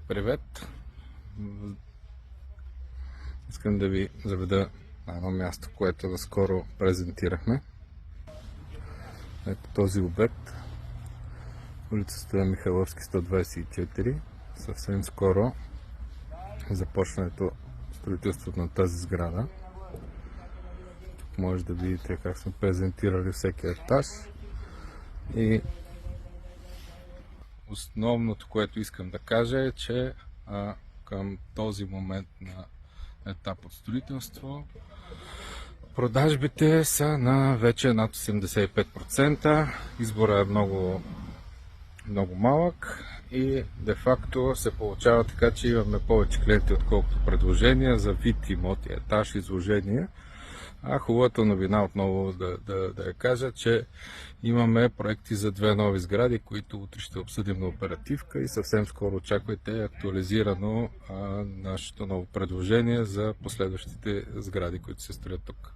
Привет! Искам да ви заведа на едно място, което наскоро презентирахме. Ето този обект, улица Стоян Михайловски 124. Съвсем скоро започването строителството на тази сграда. Тук може да видите как сме презентирали всеки етаж. И основното, което искам да кажа е, че към този момент на етап от строителство продажбите са на вече над 85%. Избора е много малък и де-факто се получава така, че имаме повече клиенти, отколкото предложения за вид имоти, етаж, изложения. Хубавата новина отново да я кажа, че имаме проекти за две нови сгради, които утре ще обсъдим на оперативка и съвсем скоро очаквайте актуализирано нашето ново предложение за последващите сгради, които се строят тук.